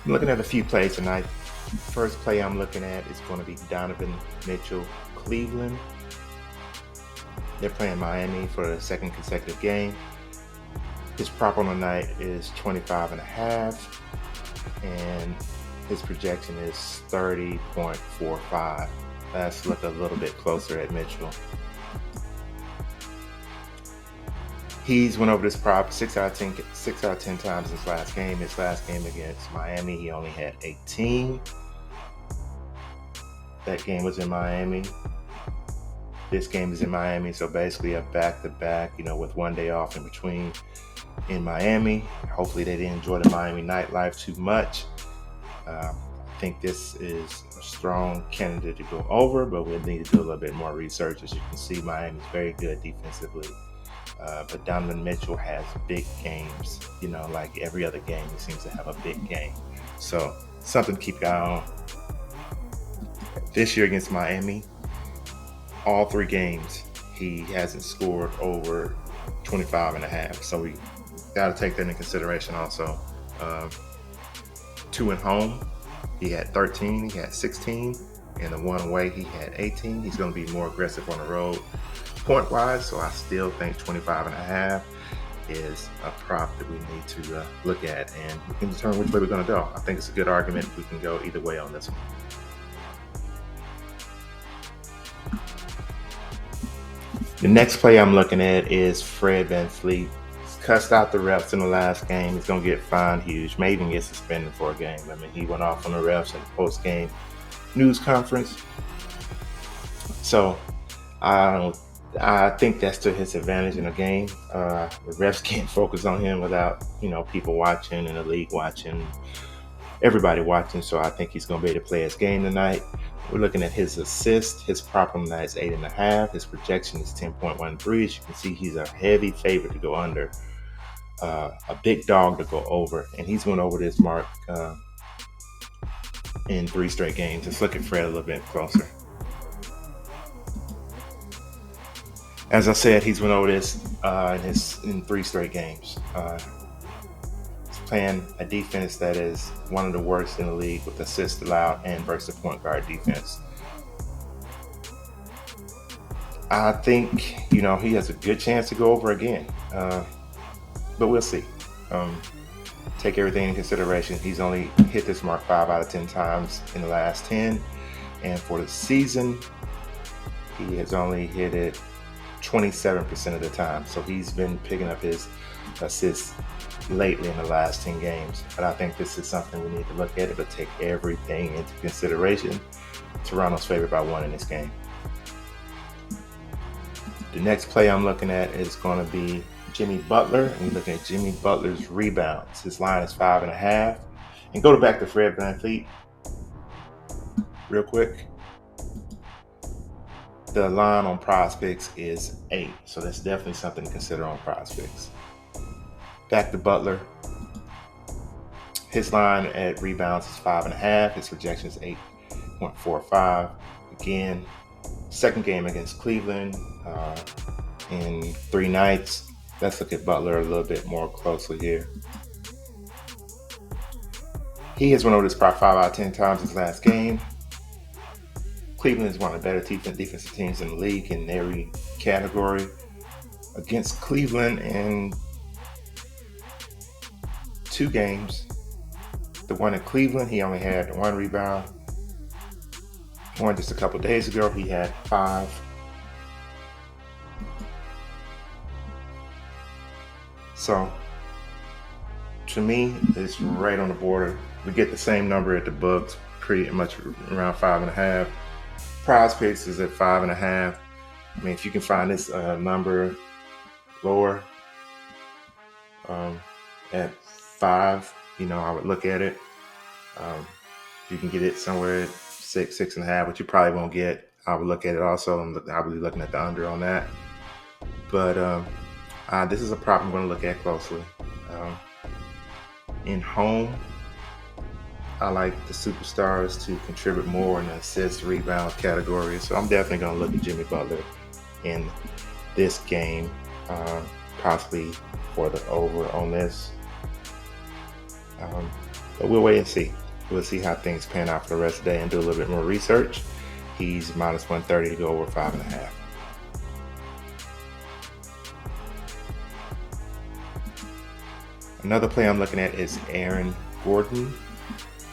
I'm looking at a few plays tonight. First play I'm looking at is going to be Donovan Mitchell, Cleveland. They're playing Miami for the second consecutive game. His prop on the night is 25.5, and his projection is 30.45. Let's look a little bit closer at Mitchell. He's went over this prop 6 out of 10 times his last game. His last game against Miami, he only had 18. That game was in Miami. This game is in Miami, so basically a back-to-back, with one day off in between in Miami. Hopefully they didn't enjoy the Miami nightlife too much. I think this is a strong candidate to go over, but we'll need to do a little bit more research. As you can see, Miami's very good defensively. But Donovan Mitchell has big games. Like every other game, he seems to have a big game. So something to keep your eye on. This year against Miami, all 3 games, he hasn't scored over 25.5. So we got to take that into consideration also. 2 at home, he had 13, he had 16. And the one away, he had 18. He's going to be more aggressive on the road point-wise, so I still think 25.5 is a prop that we need to look at, and we can determine which way we're going to go. I think it's a good argument. We can go either way on this one. The next play I'm looking at is Fred VanVleet. He's cussed out the refs in the last game. He's going to get fined huge, may even get suspended for a game. He went off on the refs in the post-game news conference. So I think that's to his advantage in the game. The refs can't focus on him without people watching and the league watching, everybody watching. So I think he's going to be able to play his game tonight. We're looking at his assist. His prop on that is 8.5. His projection is 10.13. As you can see, he's a heavy favorite to go under, a big dog to go over, and he's went over this mark in 3 straight games. Let's look at Fred a little bit closer. As I said, he's went over this in 3 straight games. He's playing a defense that is one of the worst in the league with assists allowed and versus point guard defense. I think he has a good chance to go over again, but we'll see. Take everything in consideration. He's only hit this mark 5 out of 10 times in the last 10, and for the season, he has only hit it 27% of the time. So he's been picking up his assists lately in the last 10 games. But I think this is something we need to look at it, but take everything into consideration. Toronto's favored by 1 in this game. The next play I'm looking at is going to be Jimmy Butler, and we're looking at Jimmy Butler's rebounds. His line is 5.5. And go back to Fred VanVleet real quick. The line on PrizePicks is 8, so that's definitely something to consider on PrizePicks. Back to Butler. His line at rebounds is 5.5. His projection is 8.45. Again, second game against Cleveland in 3 nights. Let's look at Butler a little bit more closely here. He has went over this prop 5 out of 10 times his last game. Cleveland is one of the better defensive teams in the league in every category. Against Cleveland in 2 games, the one in Cleveland, he only had 1 rebound. One just a couple days ago, he had 5. So, to me, it's right on the border. We get the same number at the books, pretty much around 5.5. PrizePicks is at 5.5. If you can find this number lower at 5, I would look at it. You can get it somewhere at 6, 6.5, which you probably won't get. I would look at it also. I'll be looking at the under on that. But this is a prop I'm going to look at closely. In home, I like the superstars to contribute more in the assist, rebound category. So I'm definitely going to look at Jimmy Butler in this game, possibly for the over on this. But we'll wait and see. We'll see how things pan out for the rest of the day and do a little bit more research. He's minus 130 to go over 5.5. Another play I'm looking at is Aaron Gordon.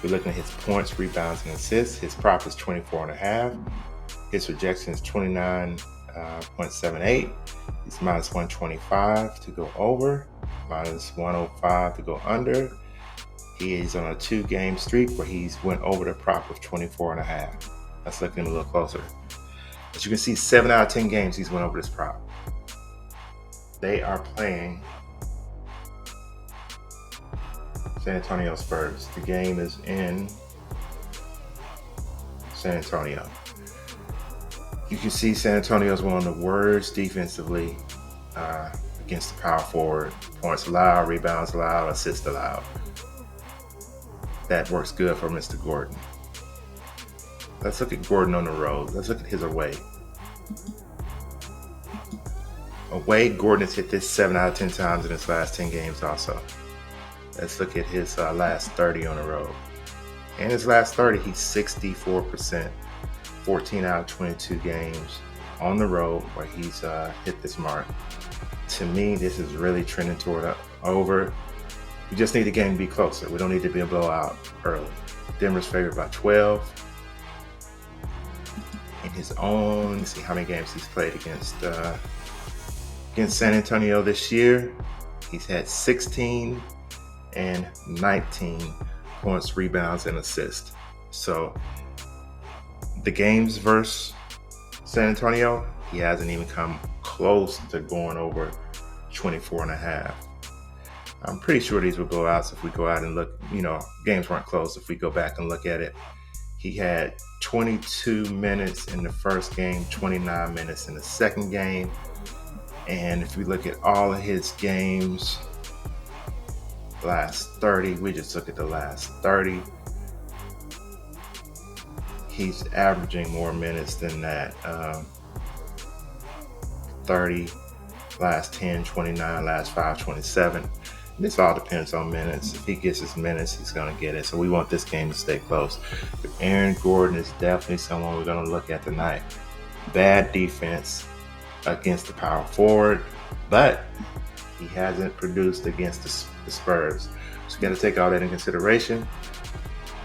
We're looking at his points, rebounds, and assists. His prop is 24.5. His projection is 29.78. He's minus 125 to go over, minus 105 to go under. He is on a 2-game streak where he's went over the prop of 24.5. Let's look at him a little closer. As you can see, 7 out of 10 games he's went over this prop. They are playing San Antonio Spurs. The game is in San Antonio. You can see San Antonio is one of the worst defensively against the power forward. Points allowed, rebounds allowed, assists allowed. That works good for Mr. Gordon. Let's look at Gordon on the road. Let's look at his away. Away, Gordon has hit this 7 out of 10 times in his last 10 games also. Let's look at his last 30 on the road. In his last 30, he's 64%, 14 out of 22 games on the road where he's hit this mark. To me, this is really trending toward over. We just need the game to be closer. We don't need to be a blowout early. Denver's favored by 12. In his own, let's see how many games he's played against San Antonio this year. He's had 16 and 19 points, rebounds, and assists. So the games versus San Antonio, he hasn't even come close to going over 24.5. I'm pretty sure these will go out. So if we go out and look, games weren't close. If we go back and look at it, he had 22 minutes in the first game, 29 minutes in the second game. And if we look at all of his games, last 30, we just look at the last 30. He's averaging more minutes than that. 30, last 10, 29, last 5, 27. This all depends on minutes. If he gets his minutes, he's going to get it. So we want this game to stay close. But Aaron Gordon is definitely someone we're going to look at tonight. Bad defense against the power forward, but he hasn't produced against the Spurs. So you got to take all that in consideration,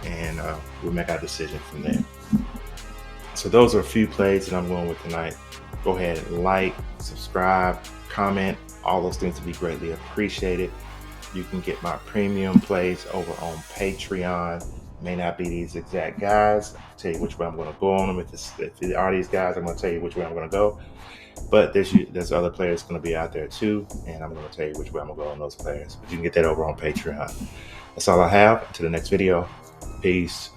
and we'll make our decision from there. So those are a few plays that I'm going with tonight. Go ahead and like, subscribe, comment. All those things would be greatly appreciated. You can get my premium plays over on Patreon. May not be these exact guys. I'll tell you which way I'm going to go on them. If they are these guys, I'm going to tell you which way I'm going to go. But there's other players going to be out there too, and I'm going to tell you which way I'm going to go on those players. But you can get that over on Patreon. That's all I have. Until the next video. Peace.